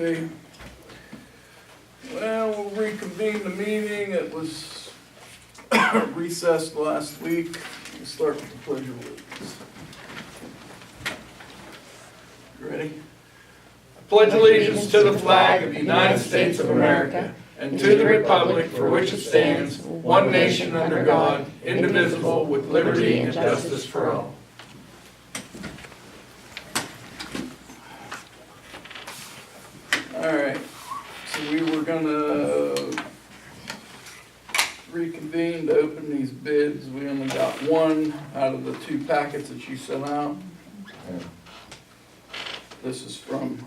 Okay. Well, we'll reconvene the meeting. It was recessed last week. We'll start with the pledge of allegiance. You ready? I pledge allegiance to the flag of the United States of America and to the republic for which it stands, one nation under God, indivisible, with liberty and justice for all. All right, so we were gonna reconvene to open these bids. We only got one out of the two packets that you sent out. This is from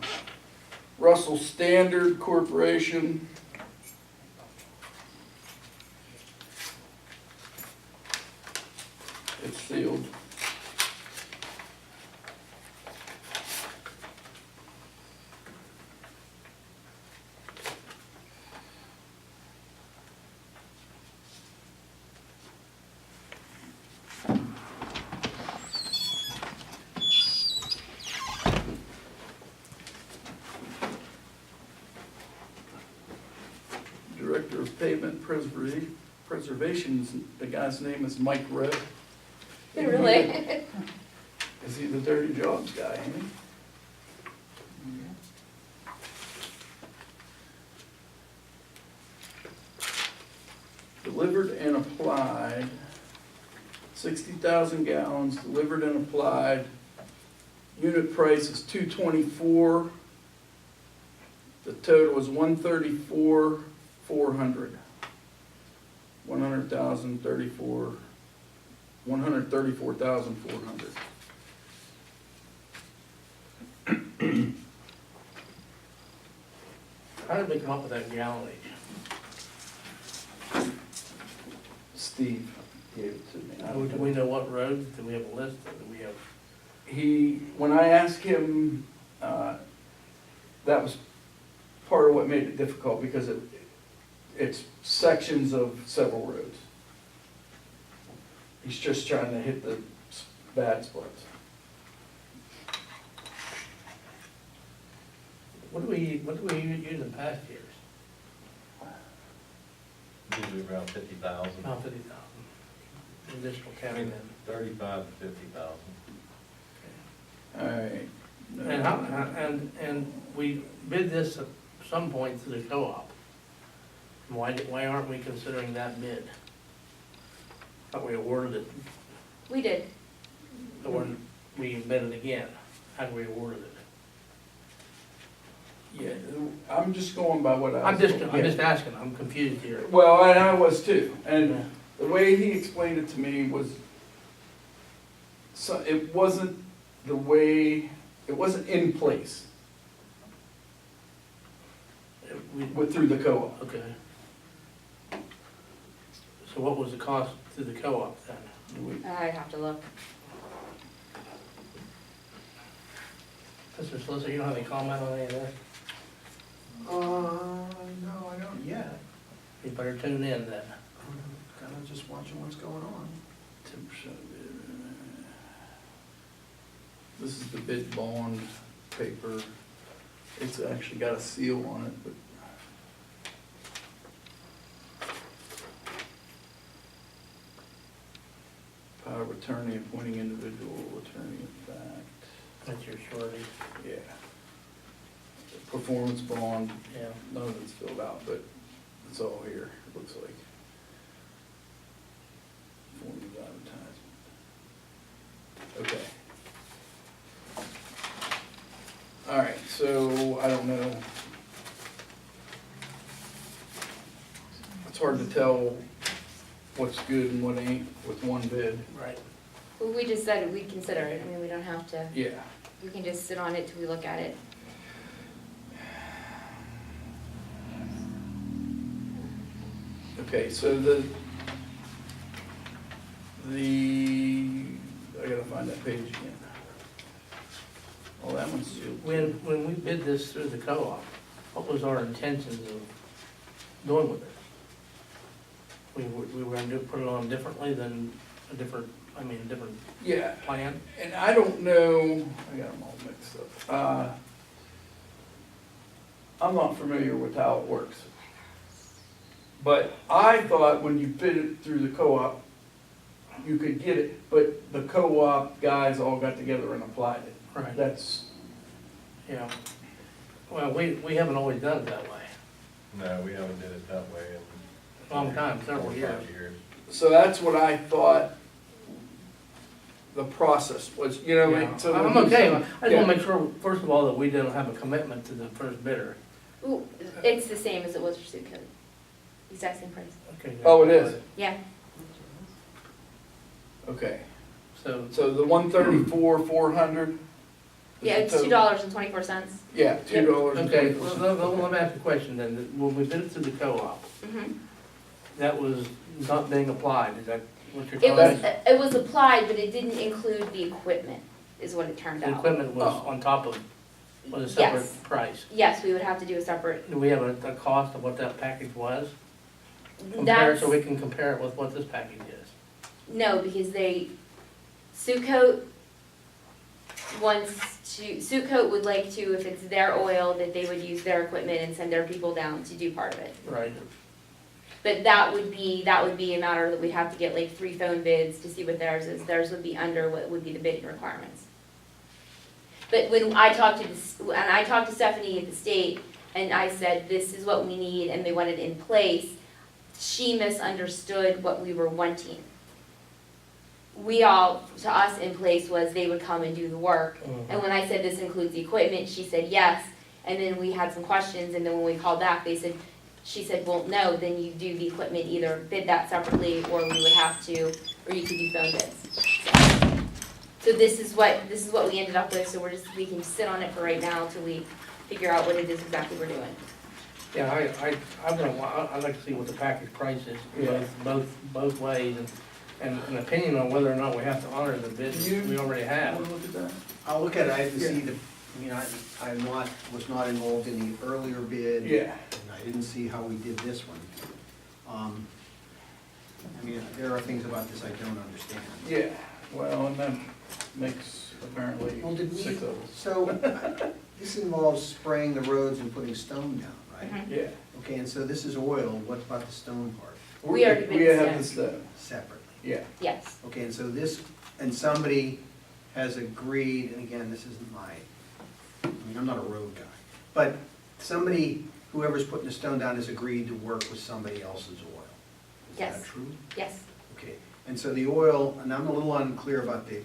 Russell Standard Corporation. It's sealed. Director of Pavement Preservation, the guy's name is Mike Red. Really? Is he the dirty jobs guy, ain't he? Delivered and applied, 60,000 gallons, delivered and applied. Unit price is $224. The total is $134,400. 134,400. How did they come up with that gallonage? Steve gave it to me. Do we know what roads? Do we have a list? Or do we have? When I asked him, that was part of what made it difficult because it's sections of several roads. He's just trying to hit the bad spots. What do we use in past years? Usually around 50,000. About 50,000. Additional county then. 35 to 50,000. All right. And how, and we bid this at some point to the co-op. Why aren't we considering that bid? Thought we awarded it, We did. or we bid it again, how do we awarded it? Yeah, I'm just going by what I I'm was. just asking, I'm confused here. Well, and I was too, and the way he explained it to me was, so it wasn't the way, it wasn't in place through the co-op. Okay. So what was the cost to the co-op then? I'd have to look. Mr. Solicitor, you don't have any comment on any of this? No, I don't yet. You better tune in then. Kind of just watching what's going on. 10% bid. This is the bid bond paper. It's actually got a seal on it, but. Power of attorney appointing individual attorney in fact. That's your surety. Yeah. Performance bond, Yeah. none of it's filled out, but it's all here, it looks like. Form of advertisement. Okay. All right, so I don't know. It's hard to tell what's good and what ain't with one bid. Right. Well, we just said we'd consider it. I mean, we don't have to, Yeah. we can just sit on it till we look at it. Okay, so I gotta find that page again. Oh, that one's sealed. When we bid this through the co-op, what was our intentions of doing with it? We were gonna put it on differently than a different Yeah, plan? and I don't know, I got them all mixed up. I'm not familiar with how it works. But I thought when you bid it through the co-op, you could get it, but the co-op guys all got together and applied it. Right. That's, Yeah. Well, we haven't always done it that way. No, we haven't did it that way in. Long time, several 4 or years. 5 years. so that's what I thought the process was, you know, Yeah. so. I'm okay, I just Yeah. wanna make sure, first of all, that we didn't have a commitment to the first bidder. Ooh, it's the same as it was for suit code. Exact same price. Okay. Oh, it is? Yeah, Okay, So, so the 134, 400? yeah, it's $2.24. Yeah, $2. okay, well, let me ask a question then. When we bid it through the co-op, Mhm. that was not being applied, is that what you're It telling was, me? it was applied, but it didn't include the equipment, is what it turned The out. equipment was Oh. on top of, was a Yes. separate price. Yes, we would have to do a separate, Do we have a cost of what that package was? Compare, that's, so we can compare it with what this package is. no, because Sucoat wants to, Sucoat would like to, if it's their oil, that they would use their equipment and send their people down to do part of it. Right. But that would be a matter that we'd have to get like 3 phone bids to see what theirs is. Theirs would be under what would be the bidding requirements. But when I talked to Stephanie at the state, and I said, this is what we need, and they want it in place, she misunderstood what we were wanting. To us in place was they would come and do the work. And when I said this includes the equipment, she said yes. And then we had some questions, and then when we called back, she said, well, no, then you do the equipment, either bid that separately, or we would have to, or you could do phone bids. So this is what we ended up with, so we can sit on it for right now till we figure out what it is exactly we're doing. Yeah, I'd like to see what the package price is, Yeah. both ways, and an opinion on whether or not we have to honor the bid we already have. Wanna look at that? I'll look at it, I have to Yeah. see was not involved in the earlier bid. Yeah, And I didn't see how we did this one. I mean, there are things about this I don't understand. yeah, well, and that makes apparently Well, did we, 6 of us. so, this involves spraying the roads and putting stone down, right? Mhm. Yeah. Okay, and so this is oil, what about the stone part, We already bid We the have the stone. stone, separately? yeah. Yes, Okay, and so this, and somebody has agreed, and again, this isn't I mean, I'm not a road guy, but somebody, whoever's putting the stone down has agreed to work with somebody else's oil. Is Yes. that true? yes. Okay, and so the oil, and I'm a little unclear about the,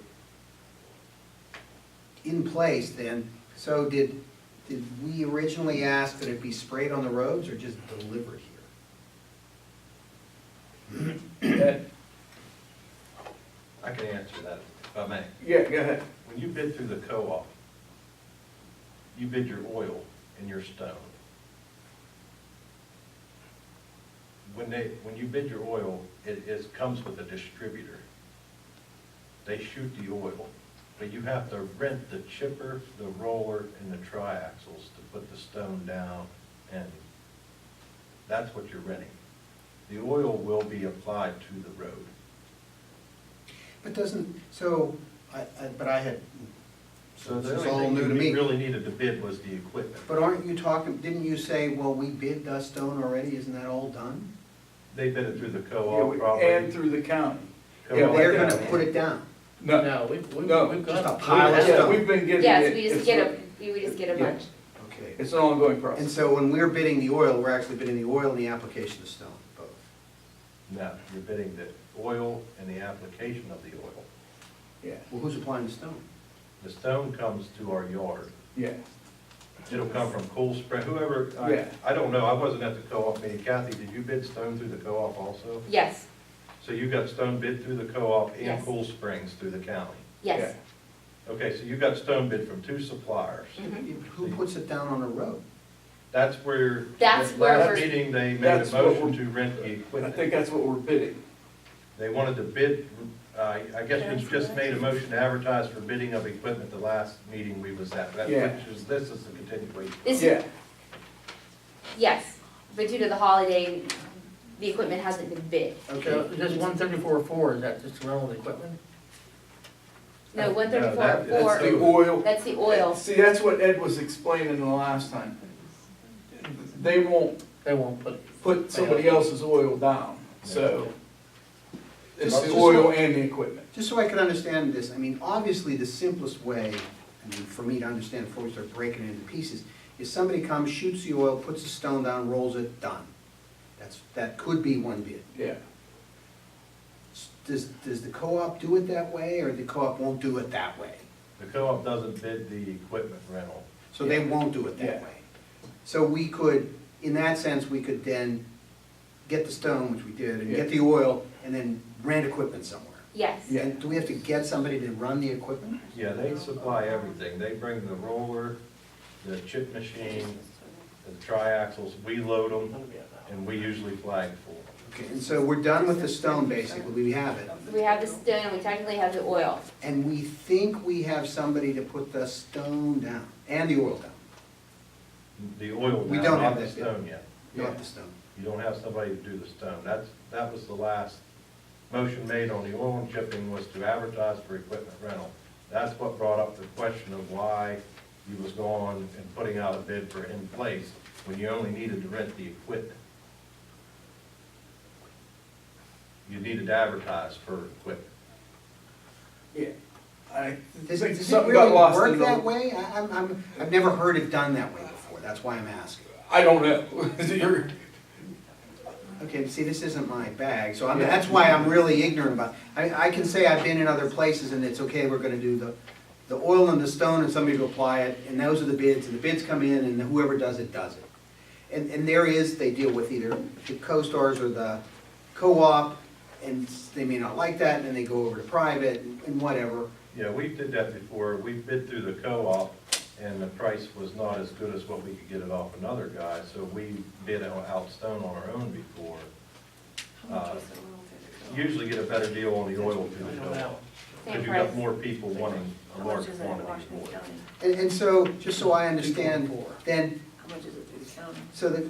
in place then, so did we originally ask that it be sprayed on the roads or just delivered here? Ed? I can answer that if I may. Yeah, go ahead. When you bid through the co-op, you bid your oil and your stone. When you bid your oil, it comes with a distributor. They shoot the oil, but you have to rent the chipper, the roller, and the triaxles to put the stone down, and that's what you're renting. The oil will be applied to the road. But doesn't, so, but I had, So this the is only all thing new to you me. really needed to bid was the equipment. But aren't you talking, didn't you say, well, we bid the stone already, isn't that all done? They bid it through the Yeah, co-op probably. and through the county. Co-op Yeah, They're but- gonna put it down. No, No, we've No, got. just a we pile of have- yeah, stone. we've been getting it. Yes, we just It's- get a Yeah. bunch. Okay. It's an ongoing And process. so when we're bidding the oil, we're actually bidding the oil and the application of stone, both. No, you're bidding the oil and the application of the oil. Yeah, Well, who's applying the stone? The stone comes to our yard. yeah. It'll come from Cool Spring, whoever, Yeah. I don't know, I wasn't at the co-op meeting. Kathy, did you bid stone through the co-op also? Yes, So you got stone bid through the co-op and Yes. Cool Springs through the county? yes. Okay, so you got stone bid from 2 suppliers. Mhm. Who puts it down on the road? That's where, That's the where last we're- meeting, they made That's a what motion we're- to rent the I equipment. think that's what we're bidding. They wanted to bid, I guess we just made a motion to advertise for bidding of equipment the last meeting we was at. That- Yeah. Which is, this is the continuation. This, Yeah, yes, but due to the holiday, the equipment hasn't been bid. So this 134.4, is that just rental equipment? No, No, that's that's the 134.4, oil. that's the oil. See, that's what Ed was explaining the last time. they won't They won't put somebody else's oil down, so it's the oil and the equipment. Just so I can understand this, I mean, obviously, the simplest way, I mean, for me to understand before we start breaking it into pieces, is somebody comes, shoots the oil, puts the stone down, rolls it, done. That could be one bid. Yeah. Does the co-op do it that way, or the co-op won't do it that way? The co-op doesn't bid the equipment rental. So they won't do it Yeah. that way. So we could, in that sense, we could then get the stone, which we did, and get the oil, and then rent equipment somewhere. Yes. Yeah. And do we have to get somebody to run the equipment? Yeah, they supply everything. They bring the roller, the chip machine, the triaxles, we load them, and we usually flag for them. Okay, and so we're done with the stone, basically, we have it. We have the stone, and we technically have the oil. And we think we have somebody to put the stone down, and the oil down. The oil, We now, don't not have the that bid. stone yet. Not the stone. You don't have somebody to do the stone. That was the last motion made on the oil and chipping, was to advertise for equipment rental. That's what brought up the question of why you was going and putting out a bid for in place when you only needed to rent the equipment. You needed to advertise for equipment. Yeah. I Does think it something really got lost work in that the, way? I've never heard it done that way before, that's why I'm asking. I don't know. You're, Okay, see, this isn't my bag, so that's why I'm really ignorant about, I can say I've been in other places and it's okay, we're gonna do the oil and the stone and somebody to apply it, and those are the bids, and the bids come in and whoever does it, does it. And there is, they deal with either the co-stars or the co-op, and they may not like that, and then they go over to private and whatever. Yeah, we did that before. We bid through the co-op, and the price was not as good as what we could get it off another guy, so we bid out stone on our own before. Usually get a better deal on the oil through the co-op, Same because you got price. more people wanting a How large much is it in quantity Washington of oil. County? And so, just so I understand, then, How much is it through the county? so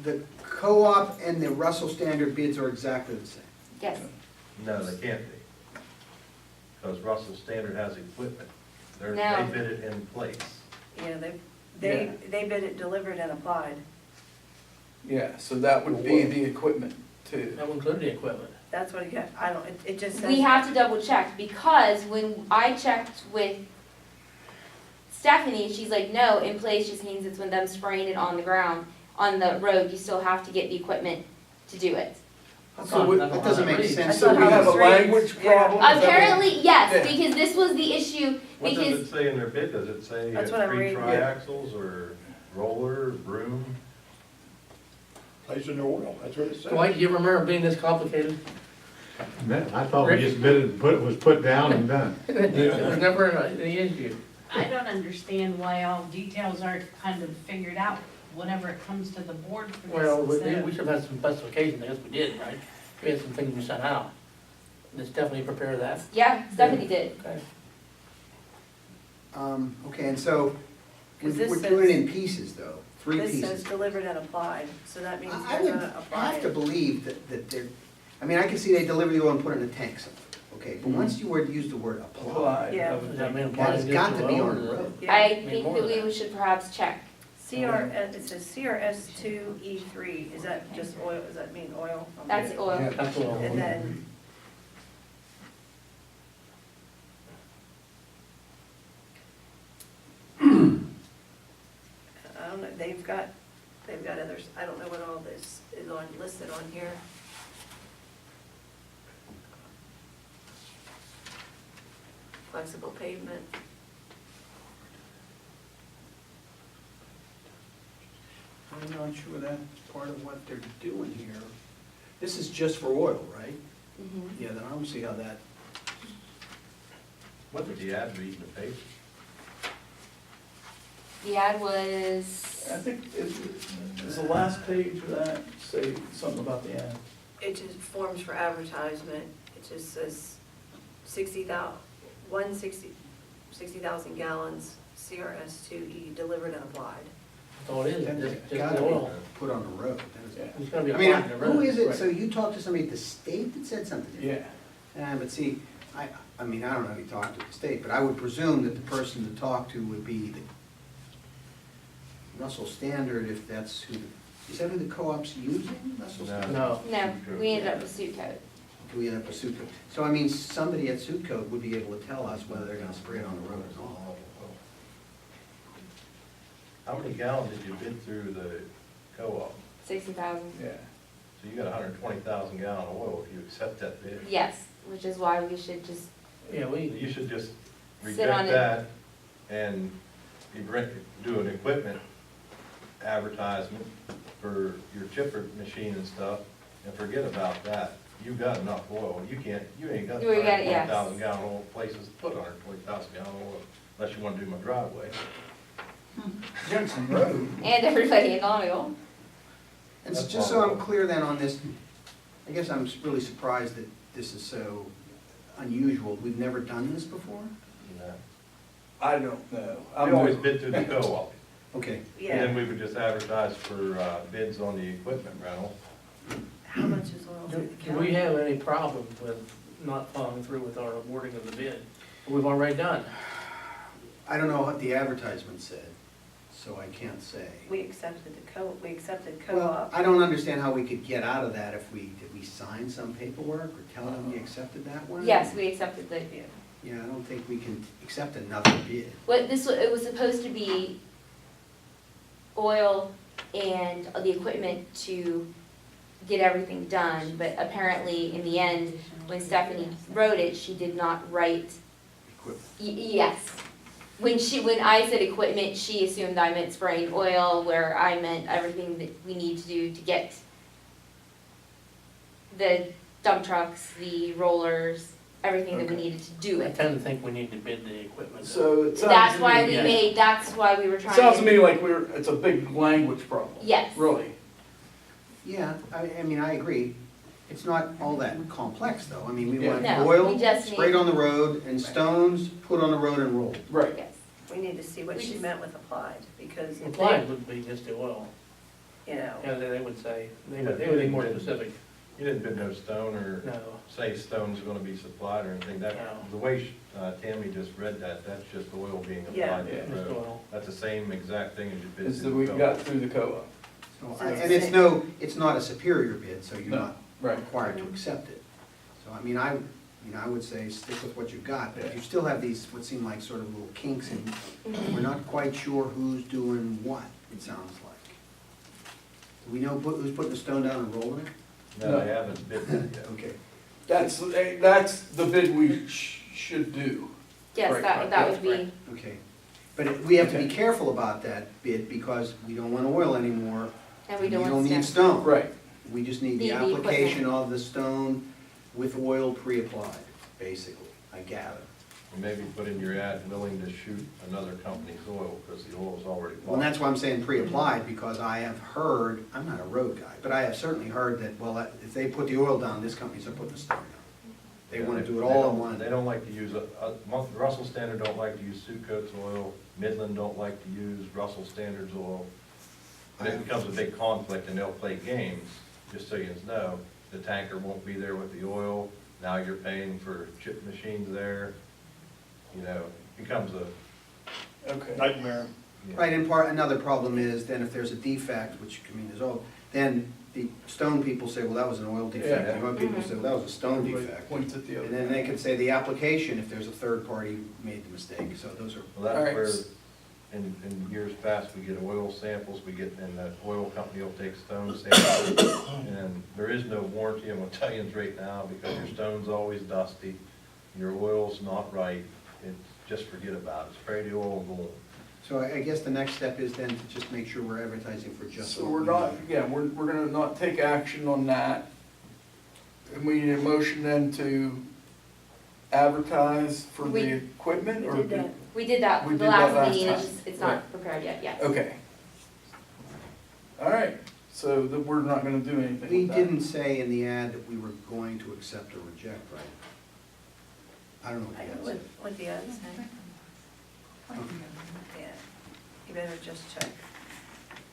the co-op and the Russell Standard bids are exactly the same? Yes. No, they can't be, because Russell Standard has equipment. No. They bid it in place. Yeah, they bid it delivered and applied. yeah, so that would be the equipment too. That would include the equipment. That's what it got, I don't, it just says. We have to double check, because when I checked with Stephanie, she's like, no, in place just means it's when them spraying it on the ground, on the road, you still have to get the equipment to do it. So we- That doesn't make sense. So we have a language problem? Is that what- Apparently, yes, Yeah. because this was the issue, What does because, it say in their bid? Does it say That's what I'm three reading. triaxles or roller, broom? Place in the oil, that's what it says. Dwight, do you remember being this complicated? I thought we just bid it, was put down and done. There was never any issue. I don't understand why all details aren't kind of figured out whenever it comes to the board for this. Well, instead of- we should have had some specifications, I guess we did, right? We had some things we sent out. Let's definitely prepare that. yeah, Stephanie did. Okay. Okay, and so, we're 'Cause this doing it says- in pieces, though, three This says pieces. delivered and applied, so that means I they're would gonna apply have to it. believe that they're, I mean, I can see they deliver the oil and put it in a tank somewhere, okay? But Mhm. once you were to use the word apply, Applied. Yeah. Does that mean that applying has just got to be oil, on or the the- road. Yeah. I Need think more that of we that. should perhaps check. it says CRS 2E3, is that just oil, does that mean oil? That's Okay. oil. That's all. And then. I don't know, they've got others, I don't know what all this is listed on here. Flexible pavement, I'm not sure that's part of what they're doing here. This is just for oil, right? Mhm. Yeah, then I don't see how that, What did the ad read in the paper? The ad was, I think is the last page of that say something about the ad? it just forms for advertisement, it just says 60,000 gallons, CRS 2E delivered and applied. That's all it is, that's just gotta the oil. be put on the road. That is- Yeah. It's gonna be I mean, applied in the road. who is it, Right. so you talked to somebody at the state that said something? Yeah. But see, I mean, I don't know if you talked to the state, but I would presume that the person to talk to would be the Russell Standard, if that's who the Is that who the co-op's using, Russell No. Stoner? No, No, we ended up with suit coat. Do we end up with Suit Coat? So I mean, somebody at Suit Coat would be able to tell us whether they're gonna spray it on the road or not. How many gallons did you bid through the co-op? 60,000. Yeah. So you got 120,000 gallon of oil if you accept that bid. Yes, which is why we should just, yeah, You should just Sit on reject it. that and do an equipment advertisement for your chipper machine and stuff, and forget about that. You've got enough oil. You ain't got We got it, yes. 120,000 gallon oil places to put 120,000 gallon oil, unless you wanna do my driveway. Jensen Road. and everybody in Longville. And so That's just so all. I'm clear then on this, I guess I'm really surprised that this is so unusual. We've never done this before? You know? I don't know. We always bid through the co-op, Okay. and Yeah, then we would just advertise for bids on the equipment rental. how much is oil through the do county? we have any problem with not following through with our awarding of the bid? We've already done. I don't know what the advertisement said, so I can't say. We accepted we accepted Well, co-op. I don't understand how we could get out of that if did we sign some paperwork or tell them we accepted that one? Yes, we accepted the, Yeah, I don't think we can accept another bid. it was supposed to be oil and the equipment to get everything done, but apparently in the end, when Stephanie wrote it, she did not write, Equipment. yes. When I said equipment, she assumed I meant spraying oil, where I meant everything that we need to do to get the dump trucks, the rollers, everything that we Okay. needed to do I it. tend to think we need to bid the equipment. So it sounds That's to why me- that's why we were It trying sounds to me like it's a big language problem. Yes. Really. Yeah, I mean, I agree. It's not all that complex, though. I mean, we Yeah. want No, oil we just sprayed need- on the road and stones put on the road and rolled. Right. Yes. We need to see what We she just- meant with applied, because if Applied they, would be just the oil, you know, yeah, they would say, they would be more specific, You didn't bid no stone or no. say stone's gonna be supplied or anything, that, No. the way Tammy just read that, that's just oil being Yeah. applied to Yeah. the Just road. oil. That's the same exact thing as you bid It's through that the we co-op. got through the co-op. So, So it's and it's the it's not a superior bid, so you're No. not Right. required to accept it. So, I mean, I would say stick with what you've got, but Yeah. you still have these, what seem like sort of little kinks, and we're not quite sure who's doing what, it sounds like. Do we know who's putting the stone down and rolling it? No, I haven't bid that yet. Okay. That's the bid we should do. Yes, Right, that right, would be, Okay. But we have to be Okay. careful about that bid, because we don't want oil anymore. and we don't want need to. stone. Right. We just need the The equipment. application of the stone with oil pre-applied, basically, I gather. And maybe put in your ad, willing to shoot another company's oil, because the oil's already bought. Well, that's why I'm saying pre-applied, because I have heard, I'm not a road guy, but I have certainly heard that, well, if they put the oil down, this company's gonna put the stone down. They wanna do it all in one. They don't like to use, Russell Standard don't like to use Sucoat's oil, Midland don't like to use Russell Standard's oil. And it becomes a big conflict and they'll play games, just so you know, the tanker won't be there with the oil, now you're paying for chip machines there. You know, it becomes a, Okay. Nightmare. you know, Right, and another problem is, then if there's a defect, which, I mean, there's all, then the stone people say, well, that was an oil defect. Yeah. The oil people say, well, that was a stone Everybody defect. points at the other. And then they could say the application, if there's a third party made the mistake, so those are, well, All right. that's where, in years past, we get oil samples, and the oil company will take stone samples. And there is no warranty, I'm gonna tell you right now, because your stone's always dusty, your oil's not right, it's, just forget about it, spray the oil and go on. so I guess the next step is then to just make sure we're advertising for just. So what we're we not, need. yeah, we're gonna not take action on that. And we need a motion then to advertise for We- the equipment, or? We did that. We did that We for the did that last last meeting, time. it's just, it's Right. not prepared yet, yes. Okay. All right, so that we're not gonna do anything We with that. didn't say in the ad that we were going to accept or reject, right? I don't know what I the know ad what, said. what the others say. Yeah, you better just check.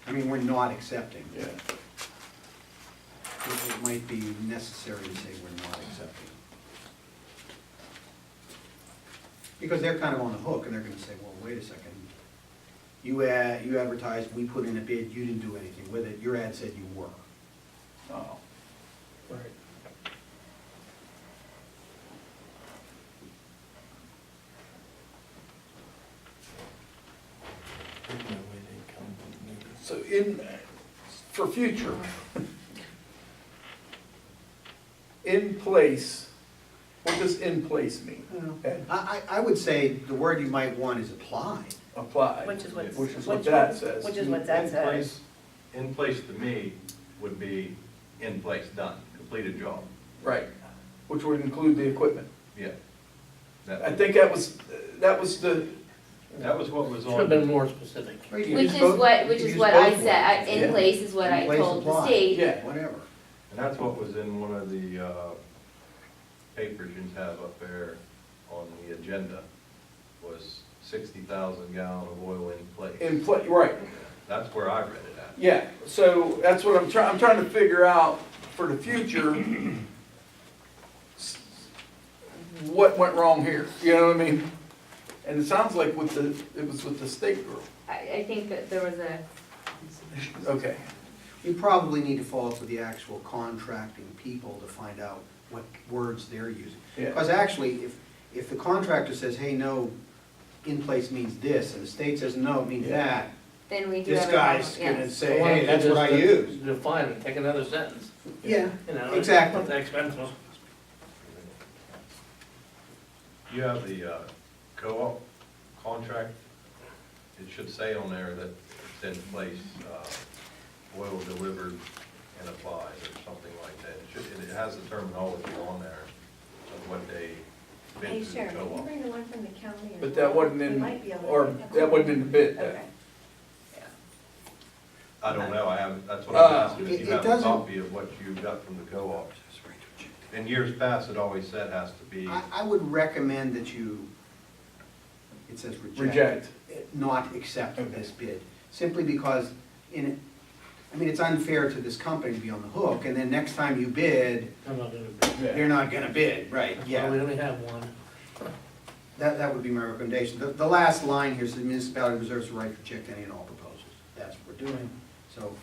I mean, we're not accepting. Yeah, It might be necessary to say we're not accepting. Because they're kind of on the hook, and they're gonna say, well, wait a second, you advertised, we put in a bid, you didn't do anything with it, your ad said you were. Oh, Right. so for future, in place, what does in place mean? Ed? I would say the word you might want is apply. Apply, Which is what. which is what that says. Which is what that In says. place- In place to me would be in place, done, completed job, Right, which would include the equipment. yeah. That- I think that was the, That was what was Should have been on, more specific. Or you can Which use is both- what, you which can is use what both I words. said, in Yeah. place is what In I place, told the apply. state. yeah, Whatever. and that's what was in one of the papers you have up there on the agenda, was 60,000 gallon of oil in place. right, That's where I read it at. yeah, so that's what I'm trying to figure out for the future. What went wrong here, you know what I mean? And it sounds like it was with the state girl. I think that there was a, Okay, You probably need to follow up with the actual contracting people to find out what words they're using. yeah, Because actually, if the contractor says, hey, no, in place means this, and the state says, no, it means Yeah. that, then we do this have a guy's problem, gonna yes. say, Why don't hey, you that's what I just use. Define it, take another sentence, Yeah, you know. exactly. Not that expensive. You have the co-op contract, it should say on there that it's in place, oil delivered and applied, or something like that. It has the terminology on there of what they Hey bid to the Sharon, can you co-op. bring the one from the county? as but that well? wasn't We in, might be able to or get that. that wasn't in the bid. Okay. Yeah. I don't know, I haven't, that's what I'm asking, It- if it you have a doesn't- copy of what you got from the co-op. In years past, it always said has to be, I would recommend that you, it says Reject. not accept this bid, simply because it's unfair to this company to be on the hook, and then next time you bid, I'm not gonna, they're not gonna bid, right, we yeah. only have one. That would be my recommendation. The last line here says the municipality reserves the right to reject any and all proposals. That's what we're doing. So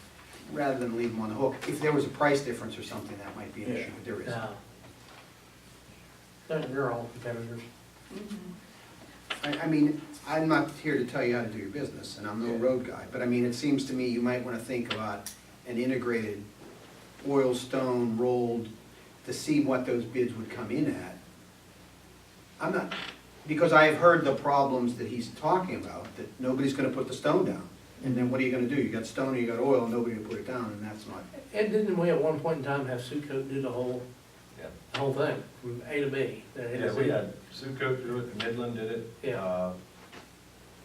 rather than leave them on the hook, if there was a price difference or something, that might be an issue, but there isn't. No. They're all competitors. Mhm. I mean, I'm not here to tell you how to do your business, and I'm no Yeah. road guy, but I mean, it seems to me you might wanna think about an integrated oil, stone, rolled, to see what those bids would come in at. I'm not, because I have heard the problems that he's talking about, that nobody's gonna put the stone down. And then what are you gonna do? You got stone and you got oil, and nobody will put it down, and that's not, And didn't we at one point in time have Suco do the whole yeah. thing, from A to B? Yeah, we had Suco do it, Midland did it. Yeah.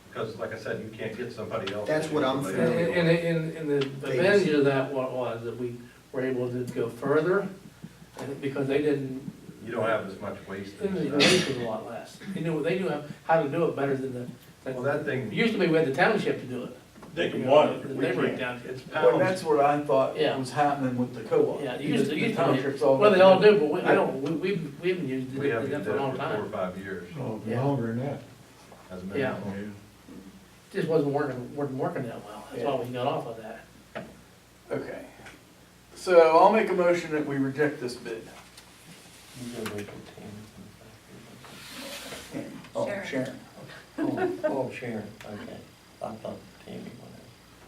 Because like I said, you can't get somebody else. That's what I'm And, familiar with. and the advantage of that was that we were able to go further, and because they didn't, You don't have as much waste. the and waste stuff. was a lot less. They knew how to do it better than the. Well, that thing, It used to be we had the township to do it. They can You know, want it, The we neighboring can't. townships. Well, that's what I thought Yeah. was happening with the co-op. Yeah, it used to The be, townships all. well, they all do, but we, I don't, we haven't used we it haven't for used a that long for 4 or time. 5 years. Oh, Yeah. longer than that. Hasn't been Yeah. that long. Just wasn't working that well. That's why we got off of that. Okay, so I'll make a motion that we reject this bid. Oh, Sharon. Sharon. Oh, Sharon, okay. I thought Tammy went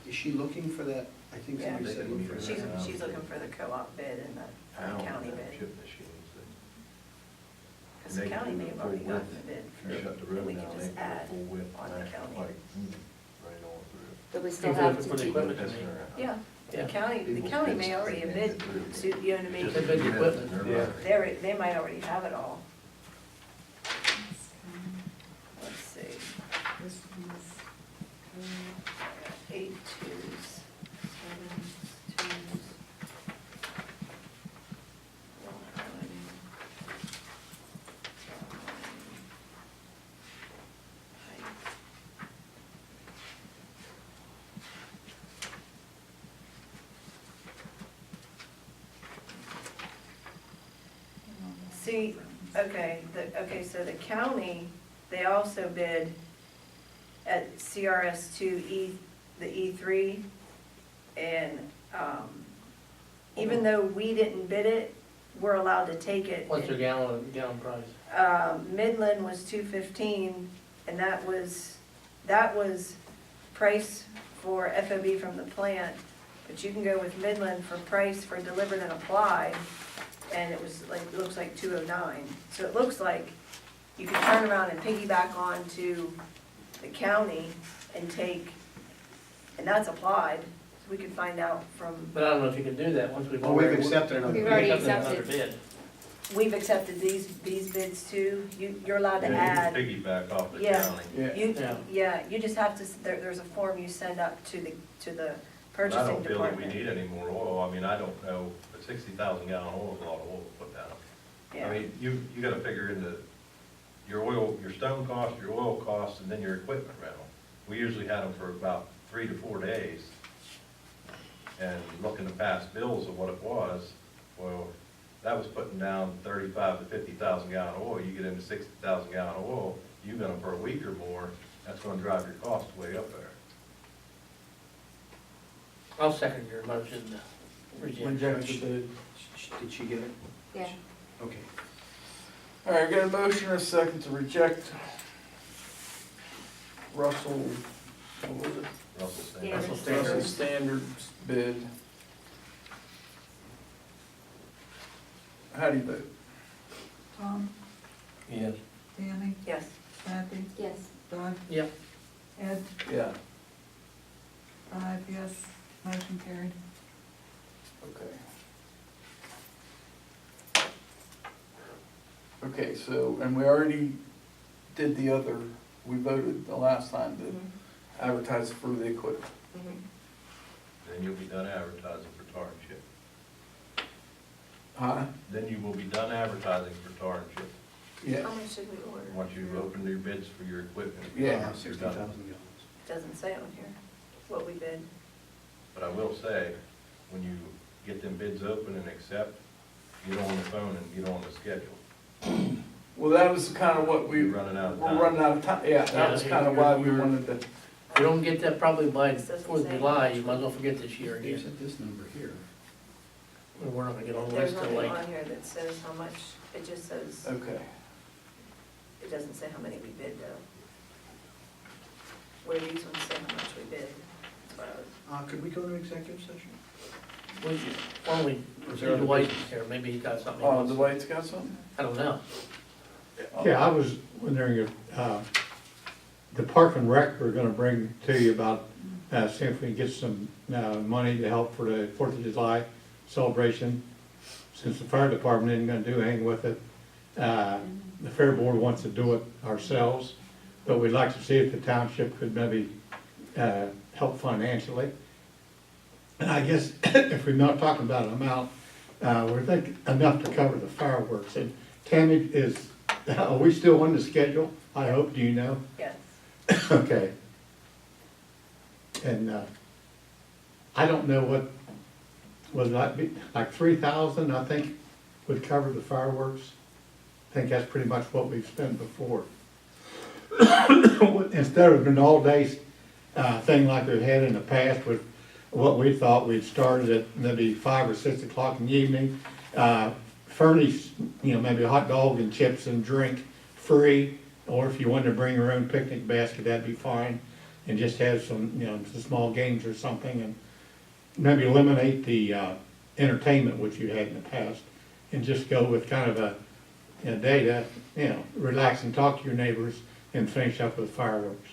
is she looking for that? I think Yeah. somebody said look for She's, that. she's looking for the co-op bid and the Pound county of bid, chip machines because the They county can may do have full already gotten width. the bid that you for, shut the and room we down, can they just can add go full width, on and the that's county. like, right on through. But we still For have the to do. equipment. Pissing around. Yeah, Yeah. the county may already have bid, so, you know what I mean? Just They bid the minutes, equipment. and Yeah. they're right. They might already have it all. Let's see, This one's, 8 twos, 7 twos. 1. See, okay, so the county, they also bid at CRS two the E3. And, even though we didn't bid it, we're allowed to take it. What's their gallon price? Midland was $2.15, and that was price for FOB from the plant. But you can go with Midland for price for delivered and applied, and it was like, it looks like $2.09. So it looks like you can turn around and piggyback on to the county and take, and that's applied. So we could find out from, But I don't know if you can do that once we've Well, we've already. accepted another. We've already another accepted. bid. we've accepted these bids too. You're allowed to Yeah, add. you can piggyback off the Yeah. county. Yeah. Yeah, you just have to, there's a form you send up to the I purchasing don't feel that we department. need any more oil. I mean, I don't know, but 60,000 gallon oil is a lot of oil to put down. I Yeah, mean, you gotta figure into your oil, your stone cost, your oil cost, and then your equipment rental. We usually had them for about 3 to 4 days. And looking at past bills of what it was, well, that was putting down 35 to 50,000 gallon oil. You get into 60,000 gallon oil, you've been them for a week or more, that's gonna drive your cost way up there. I'll second your motion to reject. Reject the bid. Did she get it? Yeah. Okay. All right, got a motion and a second to reject Russell, what was it? Russell Standard. Yeah. Russell Standard. Russell Standard's bid. How do you vote? Tom, Yes. Danny, yes. Kathy, Yes. Doug, Yep. Ed, Yeah. 5 yes, motion carried. Okay. Okay, so, and we already did the other, we voted the last time to advertise for the equipment. Then you'll be done advertising for tar and chip. Huh? Then you will be done advertising for tar and chip. Yeah. How much should we order? Once you've opened your bids for your equipment. Yeah. you're 60,000 done. gallons. Doesn't say on here what we bid. But I will say, when you get them bids open and accept, get on the phone and get on the schedule. Well, that was kind of what we, You're running out of we're time. running out of time, yeah, that was kind of why we wanted to, If you don't get that probably by This doesn't 4th of say. July, you might as well forget this year There's again. this number here. We're not gonna get on the There's list till nothing late. on here that says how much, it just says, okay. it doesn't say how many we bid though. Where these ones say how much we bid. That's what I was. Could we go to executive session? Why don't we, Is there other Dwight business? here, maybe he got something. he Oh, wants- Dwight's got something? I don't know. Yeah, I was wondering if, the Park and Rec were gonna bring to you about, see if we can get some, money to help for the 4th of July celebration. Since the fire department isn't gonna do anything with it, the fair board wants to do it ourselves, but we'd like to see if the township could maybe, help financially. And I guess if we're not talking about an amount, we're thinking enough to cover the fireworks. And Tammy, are we still on the schedule? I hope, do you know? Yes. Okay. And, I don't know what, would that be, like 3,000, I think, would cover the fireworks? I think that's pretty much what we've spent before. Instead of an all-day, thing like we've had in the past with what we thought we'd started at maybe 5 or 6 o'clock in the evening, furnish, maybe a hot dog and chips and drink free, or if you wanted to bring your own picnic basket, that'd be fine, and just have some, some small games or something, and maybe eliminate the entertainment which you had in the past, and just go with kind of a day to, relax and talk to your neighbors and finish up with fireworks.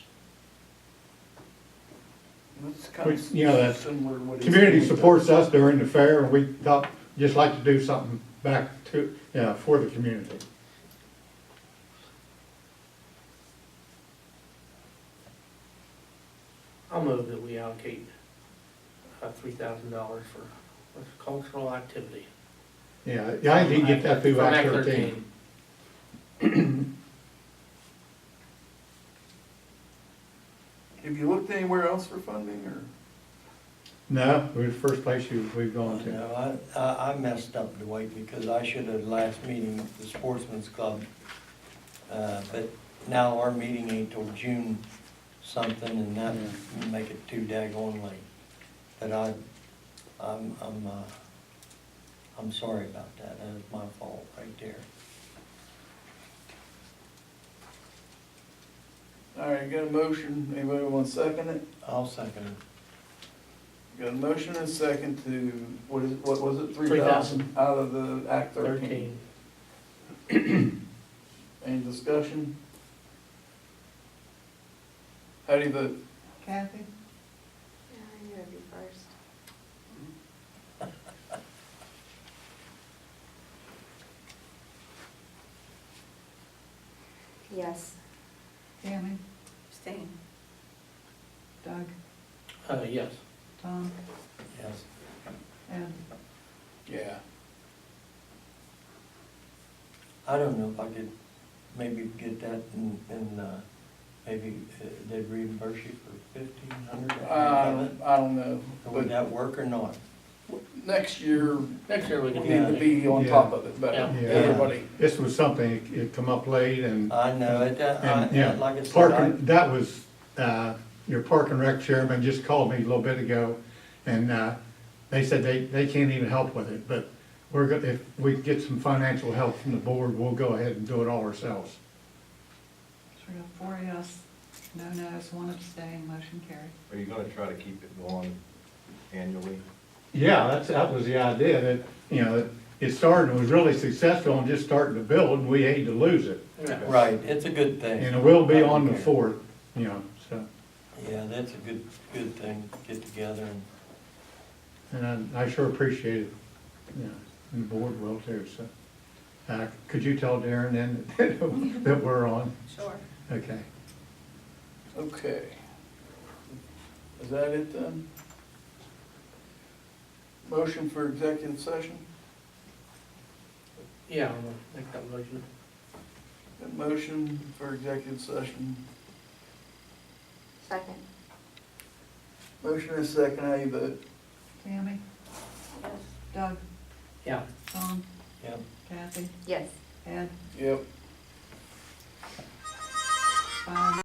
That's kind of That's similar to what he's community saying. supports us during the fair, and we thought, just like to do something back to, for the community. I'll move that we allocate $3,000 for cultural activity. Yeah, I think you can get that through From Act Act 13. 13. Have you looked anywhere else for funding, or? No, we're the first place we've gone to. No, I messed up, Dwight, because I should have last meeting with the Sportsman's Club. But now our meeting ain't till June something and not make it too daggone late. But I'm sorry about that. That was my fault right there. All right, got a motion, anybody want to second it? I'll second it. Got a motion and a second to, what was it, 3,000 3,000 out of the Act 13? 13. Any discussion? How do you vote? Kathy, Yeah, I knew it'd be first. Yes. Tammy, Abstain. Doug, Yes. Tom, Yes. Ed. Yeah. I don't know if I could maybe get that and maybe they'd reimburse you for $1,500. I don't know, Would but that work or not? next year, Next year we we can need to be on top of it better, Yeah. everybody. This was something, it come up late and, I know, it, and, yeah, like I said, parking, that was, your park and rec chairman just called me a little bit ago, and, they said they can't even help with it, but we're gonna, if we get some financial help from the board, we'll go ahead and do it all ourselves. So we got 4 yes, no no's, 1 abstain, motion carried. Are you gonna try to keep it going annually? Yeah, that was the idea, that, you know, it started, and was really successful and just starting to build, and we hate to lose it. Yeah. right, it's a good thing. And it will be on the 4th, you know, so, Yeah, that's a good thing, get together and, and I sure appreciate it, you know, and the board will too, so. Could you tell Darren then that we're on? Sure. Okay. Okay. Is that it then? Motion for executive session? Yeah, I'm gonna make that motion. Got motion for executive session. Second. Motion and a second, how you vote? Tammy, Yes. Doug, Yeah. Tom, yeah. Kathy, Yes. Ed, Yep. 5